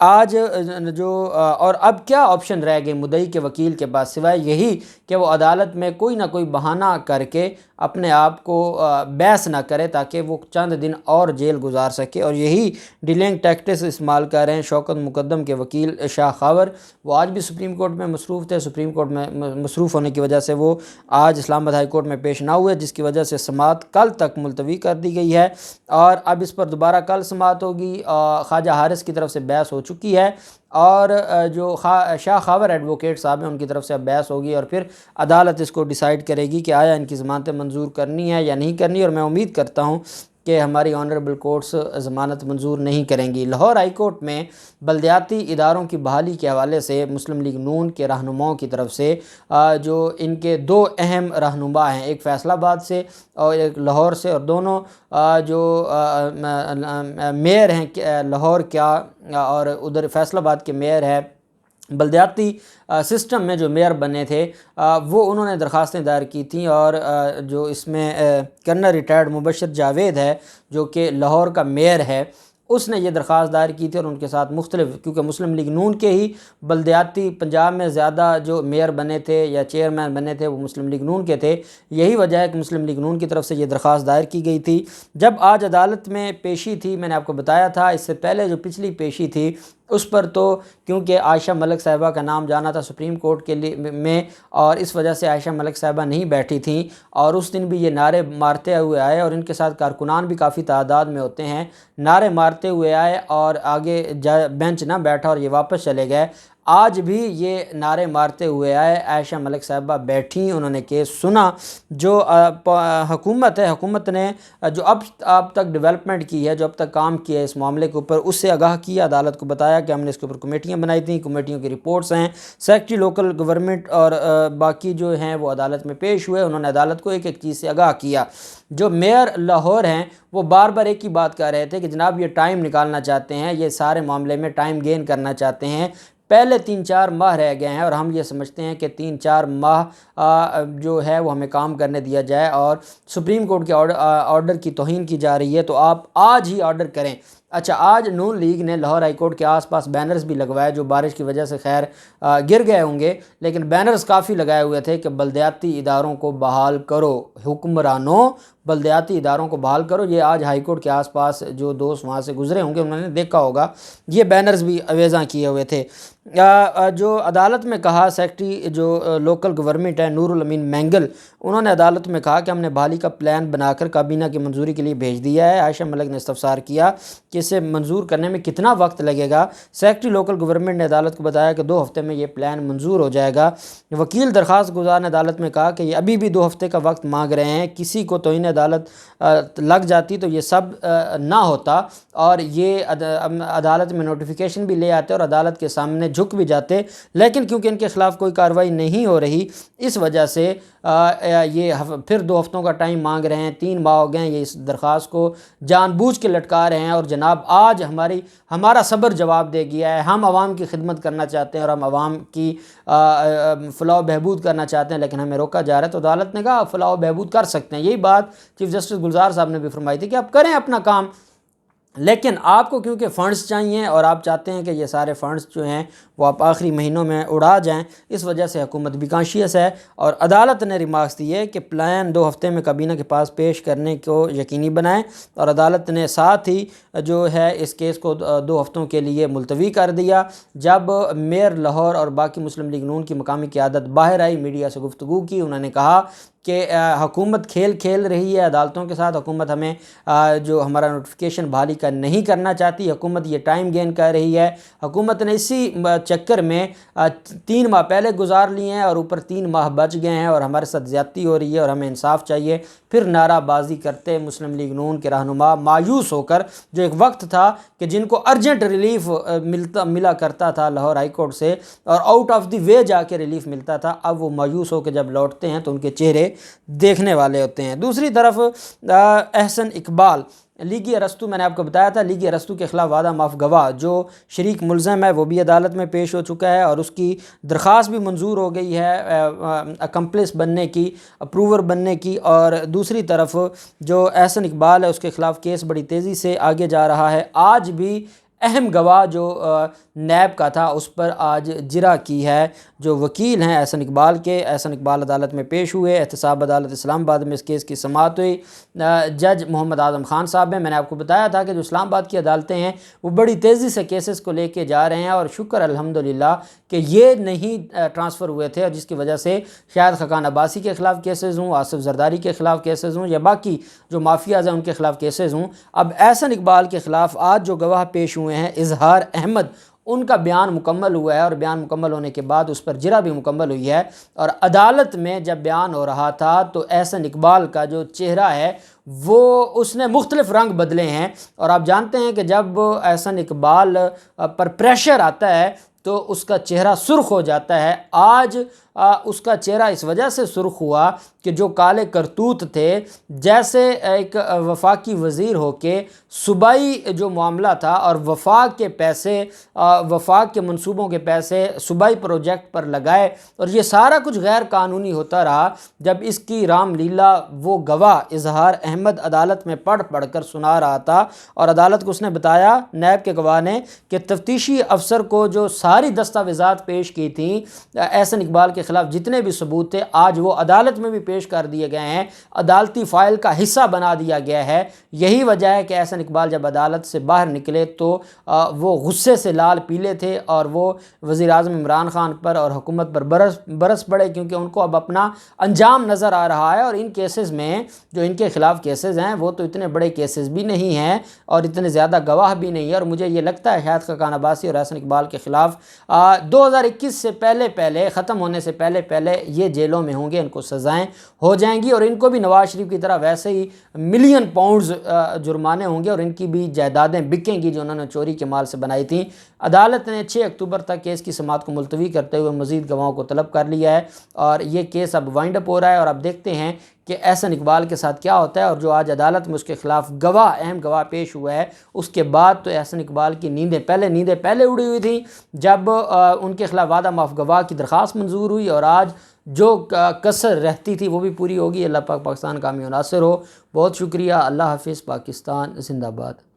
آج اور اب کیا آپشن رہ گئے مدعی کے وکیل کے پاس سوائے یہی کہ وہ عدالت میں کوئی نہ کوئی بہانہ کر کے اپنے آپ کو بحث نہ کرے تاکہ وہ چند دن اور جیل گزار سکے، اور یہی ڈیلنگ ٹیکٹس استعمال کر رہے ہیں شوکت مقدم کے وکیل شاہ خاور۔ وہ آج بھی سپریم کورٹ میں مصروف تھے، سپریم کورٹ میں مصروف ہونے کی وجہ سے وہ آج اسلام آباد ہائی کورٹ میں پیش نہ ہوئے، جس کی وجہ سے سماعت کل تک ملتوی کر دی گئی ہے، اور اب اس پر دوبارہ کل سماعت ہوگی۔ خواجہ حارث کی طرف سے بحث ہو چکی ہے، اور جو شاہ خاور ایڈوکیٹ صاحب ہیں ان کی طرف سے اب بحث ہوگی، اور پھر عدالت اس کو ڈیسائیڈ کرے گی کہ آیا ان کی ضمانتیں منظور کرنی ہے یا نہیں کرنی، اور میں امید کرتا ہوں کہ ہماری آنریبل کورٹس ضمانت منظور نہیں کریں گی۔ لاہور ہائی کورٹ میں بلدیاتی اداروں کی بحالی کے حوالے سے مسلم لیگ نون کے رہنماؤں کی طرف سے جو ان کے دو اہم رہنما ہیں، ایک فیصل آباد سے اور ایک لاہور سے، اور دونوں جو میئر ہیں لاہور کیا اور ادھر فیصل آباد کے میئر ہے، بلدیاتی سسٹم میں جو میئر بنے تھے، وہ انہوں نے درخواستیں دائر کی تھیں، اور جو اس میں کرنل ریٹائرڈ مبشر جاوید ہے جو کہ لاہور کا میئر ہے، اس نے یہ درخواست دائر کی تھی، اور ان کے ساتھ مختلف، کیونکہ مسلم لیگ نون کے ہی بلدیاتی پنجاب میں زیادہ جو میئر بنے تھے یا چیئرمین بنے تھے وہ مسلم لیگ نون کے تھے، یہی وجہ ہے کہ مسلم لیگ نون کی طرف سے یہ درخواست دائر کی گئی تھی۔ جب آج عدالت میں پیشی تھی، میں نے آپ کو بتایا تھا اس سے پہلے جو پچھلی پیشی تھی اس پر تو کیونکہ عائشہ ملک صاحبہ کا نام جانا تھا سپریم کورٹ کے لیے میں، اور اس وجہ سے عائشہ ملک صاحبہ نہیں بیٹھی تھیں، اور اس دن بھی یہ نعرے مارتے ہوئے آئے، اور ان کے ساتھ کارکنان بھی کافی تعداد میں ہوتے ہیں، نعرے مارتے ہوئے آئے اور آگے بینچ نہ بیٹھا اور یہ واپس چلے گئے۔ آج بھی یہ نعرے مارتے ہوئے آئے، عائشہ ملک صاحبہ بیٹھیں، انہوں نے کیس سنا۔ جو حکومت ہے، حکومت نے جو اب تک ڈیولپمنٹ کی ہے، جو اب تک کام کیا ہے اس معاملے کے اوپر، اس سے آگاہ کیا، عدالت کو بتایا کہ ہم نے اس کے اوپر کمیٹیاں بنائی تھیں، کمیٹیوں کی رپورٹس ہیں، سیکرٹری لوکل گورنمنٹ اور باقی جو ہیں وہ عدالت میں پیش ہوئے، انہوں نے عدالت کو ایک ایک چیز سے آگاہ کیا۔ جو میئر لاہور ہیں وہ بار بار ایک ہی بات کہہ رہے تھے کہ جناب یہ ٹائم نکالنا چاہتے ہیں، یہ سارے معاملے میں ٹائم گین کرنا چاہتے ہیں، پہلے 3-4 ماہ رہ گئے ہیں، اور ہم یہ سمجھتے ہیں کہ 3-4 ماہ جو ہے وہ ہمیں کام کرنے دیا جائے، اور سپریم کورٹ کے آرڈر کی توہین کی جا رہی ہے تو آپ آج ہی آرڈر کریں۔ اچھا، آج نون لیگ نے لاہور ہائی کورٹ کے آس پاس بینرز بھی لگوائے، جو بارش کی وجہ سے خیر گر گئے ہوں گے، لیکن بینرز کافی لگائے ہوئے تھے کہ بلدیاتی اداروں کو بحال کرو، حکمرانوں بلدیاتی اداروں کو بحال کرو۔ یہ آج ہائی کورٹ کے آس پاس جو دوست وہاں سے گزرے ہوں گے انہوں نے دیکھا ہوگا، یہ بینرز بھی اویزاں کیے ہوئے تھے۔ جو عدالت میں کہا سیکرٹری جو لوکل گورنمنٹ ہے نور الامین مینگل، انہوں نے عدالت میں کہا کہ ہم نے بحالی کا پلان بنا کر کابینہ کی منظوری کے لیے بھیج دیا ہے۔ عائشہ ملک نے استفسار کیا کہ اسے منظور کرنے میں کتنا وقت لگے گا۔ سیکرٹری لوکل گورنمنٹ نے عدالت کو بتایا کہ 2 ہفتے میں یہ پلان منظور ہو جائے گا۔ وکیل درخواست گزار نے عدالت میں کہا کہ یہ ابھی بھی 2 ہفتے کا وقت مانگ رہے ہیں، کسی کو توہین عدالت لگ جاتی تو یہ سب نہ ہوتا، اور یہ عدالت میں نوٹیفیکیشن بھی لے آتے اور عدالت کے سامنے جھک بھی جاتے، لیکن کیونکہ ان کے خلاف کوئی کارروائی نہیں ہو رہی اس وجہ سے یہ پھر 2 ہفتوں کا ٹائم مانگ رہے ہیں۔ 3 ماہ ہو گئے ہیں یہ اس درخواست کو جان بوجھ کے لٹکا رہے ہیں، اور جناب آج ہمارا صبر جواب دے گیا ہے۔ ہم عوام کی خدمت کرنا چاہتے ہیں اور ہم عوام کی فلاح و بہبود کرنا چاہتے ہیں، لیکن ہمیں روکا جا رہا ہے۔ تو عدالت نے کہا فلاح و بہبود کر سکتے ہیں، یہی بات چیف جسٹس گلزار صاحب نے بھی فرمائی تھی کہ آپ کریں اپنا کام، لیکن آپ کو کیونکہ فنڈز چاہیے اور آپ چاہتے ہیں کہ یہ سارے فنڈز جو ہیں وہ آپ آخری مہینوں میں اڑا جائیں، اس وجہ سے حکومت بھی کانشیس ہے، اور عدالت نے ریمارکس دی ہے کہ پلان 2 ہفتے میں کابینہ کے پاس پیش کرنے کو یقینی بنائیں، اور عدالت نے ساتھ ہی جو ہے اس کیس کو 2 ہفتوں کے لیے ملتوی کر دیا۔ جب میئر لاہور اور باقی مسلم لیگ نون کی مقامی قیادت باہر آئی، میڈیا سے گفتگو کی، انہوں نے کہا کہ حکومت کھیل رہی ہے عدالتوں کے ساتھ، حکومت ہمیں جو ہمارا نوٹیفیکیشن بحالی کا نہیں کرنا چاہتی، حکومت یہ ٹائم گین کر رہی ہے، حکومت نے اسی چکر میں 3 ماہ پہلے گزار لیے ہیں اور اوپر 3 ماہ بچ گئے ہیں، اور ہمارے ساتھ زیادتی ہو رہی ہے اور ہمیں انصاف چاہیے۔ پھر نعرہ بازی کرتے مسلم لیگ نون کے رہنما مایوس ہو کر، جو ایک وقت تھا کہ جن کو ارجنٹ ریلیف ملا کرتا تھا لاہور ہائی کورٹ سے اور آؤٹ آف دی وے جا کے ریلیف ملتا تھا، اب وہ مایوس ہو کے جب لوٹتے ہیں تو ان کے چہرے دیکھنے والے ہوتے ہیں۔ دوسری طرف احسن اقبال لیگی ارسطو، میں نے آپ کو بتایا تھا لیگی ارسطو کے خلاف وعدہ معاف گواہ جو شریک ملزم ہے وہ بھی عدالت میں پیش ہو چکا ہے، اور اس کی درخواست بھی منظور ہو گئی ہے اکمپلس بننے کی، اپروور بننے کی، اور دوسری طرف جو احسن اقبال ہے اس کے خلاف کیس بڑی تیزی سے آگے جا رہا ہے۔ آج بھی اہم گواہ جو نیب کا تھا اس پر آج جرح کی ہے۔ جو وکیل ہیں احسن اقبال کے، احسن اقبال عدالت میں پیش ہوئے، احتساب عدالت اسلام آباد میں اس کیس کی سماعت ہوئی۔ جج محمد اعظم خان صاحب ہیں۔ میں نے آپ کو بتایا تھا کہ جو اسلام آباد کی عدالتیں ہیں وہ بڑی تیزی سے کیسز کو لے کے جا رہے ہیں، اور شکر الحمدللہ کہ یہ نہیں ٹرانسفر ہوئے تھے، اور جس کی وجہ سے شاید خاقان عباسی کے خلاف کیسز ہوں، آصف زرداری کے خلاف کیسز ہوں، یا باقی جو مافیاز ہیں ان کے خلاف کیسز ہوں۔ اب احسن اقبال کے خلاف آج جو گواہ پیش ہوئے ہیں اظہار احمد، ان کا بیان مکمل ہوا ہے، اور بیان مکمل ہونے کے بعد اس پر جرح بھی مکمل ہوئی ہے۔ اور عدالت میں جب بیان ہو رہا تھا تو احسن اقبال کا جو چہرہ ہے وہ اس نے مختلف رنگ بدلے ہیں، اور آپ جانتے ہیں کہ جب احسن اقبال پر پریشر آتا ہے تو اس کا چہرہ سرخ ہو جاتا ہے۔ آج اس کا چہرہ اس وجہ سے سرخ ہوا کہ جو کالے کرتوت تھے، جیسے ایک وفاقی وزیر ہو کے صوبائی جو معاملہ تھا اور وفاق کے پیسے، وفاق کے منصوبوں کے پیسے صوبائی پروجیکٹ پر لگائے، اور یہ سارا کچھ غیر قانونی ہوتا رہا۔ جب اس کی رام لیلا وہ گواہ اظہار احمد عدالت میں پڑھ کر سنا رہا تھا، اور عدالت کو اس نے بتایا، نیب کے گواہ نے، کہ تفتیشی افسر کو جو ساری دستاویزات پیش کی تھیں احسن اقبال کے خلاف، جتنے بھی ثبوت تھے، آج وہ عدالت میں بھی پیش کر دیے گئے ہیں، عدالتی فائل کا حصہ بنا دیا گیا ہے۔ یہی وجہ ہے کہ احسن اقبال جب عدالت سے باہر نکلے تو وہ غصے سے لال پیلے تھے، اور وہ وزیر اعظم عمران خان پر اور حکومت پر برس پڑے، کیونکہ ان کو اب اپنا انجام نظر آ رہا ہے۔ اور ان کیسز میں جو ان کے خلاف کیسز ہیں وہ تو اتنے بڑے کیسز بھی نہیں ہیں، اور اتنے زیادہ گواہ بھی نہیں ہیں، اور مجھے یہ لگتا ہے شاید خاقان عباسی اور احسن اقبال کے خلاف 2021 سے پہلے ختم ہونے سے پہلے یہ جیلوں میں ہوں گے، ان کو سزائیں ہو جائیں گی، اور ان کو بھی نواز شریف کی طرح ویسے ہی ملین پاؤنڈز جرمانے ہوں گے، اور ان کی بھی جائیدادیں بکیں گی جو انہوں نے چوری کے مال سے بنائی تھیں۔ عدالت نے 6 اکتوبر تک کیس کی سماعت کو ملتوی کرتے ہوئے مزید گواہوں کو طلب کر لیا ہے، اور یہ کیس اب وائنڈ اپ ہو رہا ہے، اور اب دیکھتے ہیں کہ احسن اقبال کے ساتھ کیا ہوتا ہے۔ اور جو آج عدالت میں اس کے خلاف اہم گواہ پیش ہوا ہے، اس کے بعد تو احسن اقبال کی نیندیں پہلے اڑی ہوئی تھیں جب ان کے خلاف وعدہ معاف گواہ کی درخواست منظور ہوئی، اور آج جو کسر رہتی تھی وہ بھی پوری ہوگی۔ اللہ پاک پاکستان کامیاب و ناصر ہو۔ بہت شکریہ۔ اللہ حافظ۔ پاکستان زندہ باد۔